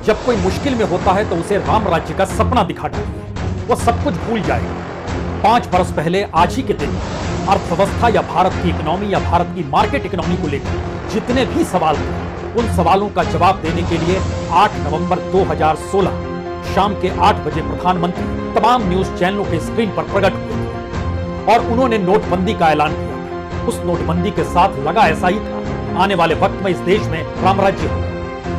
जब कोई मुश्किल में होता है तो उसे राम राज्य का सपना दिखा डालिए, वो सब कुछ भूल जाएगा। 5 बरस पहले आज ही के दिन अर्थव्यवस्था या भारत की इकोनॉमी या भारत की मार्केट इकोनॉमी को लेकर जितने भी सवाल थे, उन सवालों का जवाब देने के लिए 8 नवंबर 2016 शाम के 8 बजे प्रधानमंत्री तमाम न्यूज चैनलों के स्क्रीन पर प्रकट हुए थे और उन्होंने नोटबंदी का ऐलान किया। उस नोटबंदी के साथ लगा ऐसा ही था, आने वाले वक्त में इस देश में राम राज्य होगा,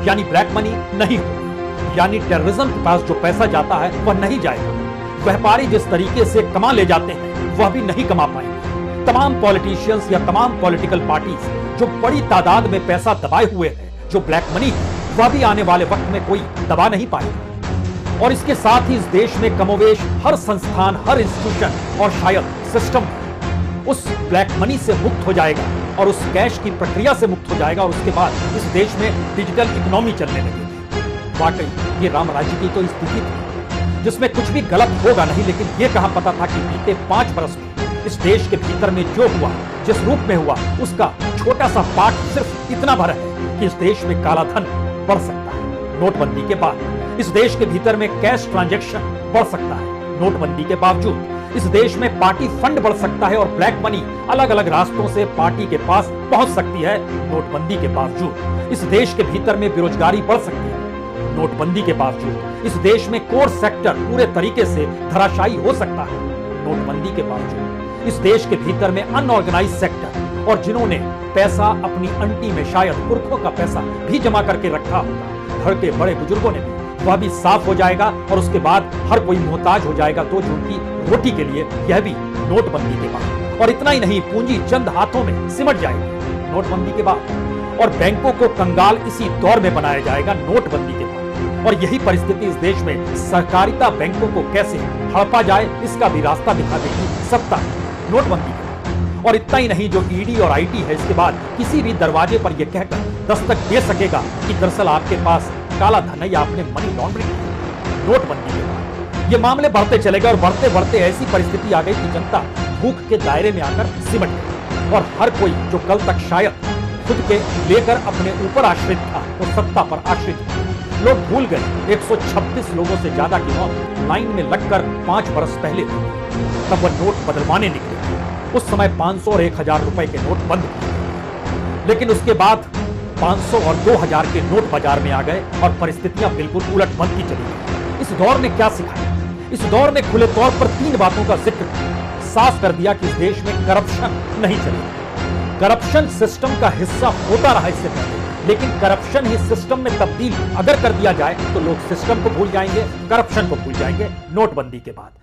यानी ब्लैक मनी नहीं होगी, यानी टेररिज्म के पास जो पैसा जाता है वह नहीं जाएगा, व्यापारी जिस तरीके से कमा ले जाते हैं वह भी नहीं कमा पाएंगे। तमाम पॉलिटिशियंस या तमाम पॉलिटिकल पार्टीज जो बड़ी तादाद में पैसा दबाए हुए हैं, जो ब्लैक मनी है, वह भी आने वाले वक्त में कोई दबा नहीं पाएगा। और इसके साथ ही इस देश में कमोवेश हर संस्थान, हर इंस्टीट्यूशन और शायद सिस्टम उस ब्लैक मनी से मुक्त हो जाएगा और उस कैश की प्रक्रिया से मुक्त हो जाएगा और उसके बाद इस देश में डिजिटल इकोनॉमी चलने लगेगी। वाकई ये राम राज्य की तो स्थिति थी जिसमें कुछ भी गलत होगा नहीं, लेकिन ये कहां पता था कि बीते 5 बरस में इस देश के भीतर में जो हुआ, जिस रूप में हुआ, उसका छोटा सा पार्ट सिर्फ इतना भर है कि इस देश में काला धन बढ़ सकता है। नोटबंदी के बाद इस देश के भीतर में कैश ट्रांजैक्शन बढ़ सकता है। नोटबंदी के बावजूद इस देश में पार्टी फंड बढ़ सकता है और ब्लैक मनी अलग अलग रास्तों से पार्टी के पास पहुंच सकती है। नोटबंदी के बावजूद इस देश के भीतर में बेरोजगारी बढ़ सकती है। नोटबंदी के बावजूद इस देश में कोर सेक्टर पूरे तरीके से धराशायी हो सकता है। नोटबंदी के बावजूद इस देश के भीतर में अनऑर्गेनाइज्ड सेक्टर और जिन्होंने पैसा अपनी अंटी में, शायद पुरखों का पैसा भी जमा करके रखा होगा, घर के बड़े बुजुर्गों ने भी, वह भी साफ हो जाएगा और उसके बाद हर कोई मोहताज हो जाएगा तो उनकी रोटी के लिए, यह भी नोटबंदी के बाद। और इतना ही नहीं, पूंजी चंद हाथों में सिमट जाएगी नोटबंदी के बाद और बैंकों को कंगाल इसी दौर में बनाया जाएगा नोटबंदी के बाद। और यही परिस्थिति इस देश में सहकारिता बैंकों को कैसे हड़पा जाए, इसका भी रास्ता दिखा देगी सत्ता नोटबंदी के बाद। और इतना ही नहीं, जो ईडी और आईटी है इसके बाद किसी भी दरवाजे पर यह कहकर दस्तक दे सकेगा कि दरअसल आपके पास काला धन है या आपने मनी लॉन्ड्रिंग की। नोटबंदी के बाद ये मामले बढ़ते चले गए और बढ़ते बढ़ते ऐसी परिस्थिति आ गई कि जनता भूख के दायरे में आकर सिमट गई और हर कोई जो कल तक शायद खुद के लेकर अपने ऊपर आश्रित था, वो सत्ता पर आश्रित था। लोग भूल गए 126 लोगों से ज्यादा की मौत लाइन में लगकर 5 बरस पहले हुई। तब वह नोट बदलवाने निकले थे। उस समय 500 और 1000 रुपए के नोट बंद किए, लेकिन उसके बाद 500 और 2000 के नोट बाजार में आ गए और परिस्थितियां बिल्कुल उलट बनती चली गई। इस दौर ने क्या सिखाया? इस दौर ने खुले तौर पर 3 बातों का जिक्र साफ कर दिया कि इस देश में करप्शन नहीं चलेगा। करप्शन सिस्टम का हिस्सा होता रहा इससे पहले, लेकिन करप्शन ही सिस्टम में तब्दील अगर कर दिया जाए तो लोग सिस्टम को भूल जाएंगे, करप्शन को भूल जाएंगे नोटबंदी के बाद।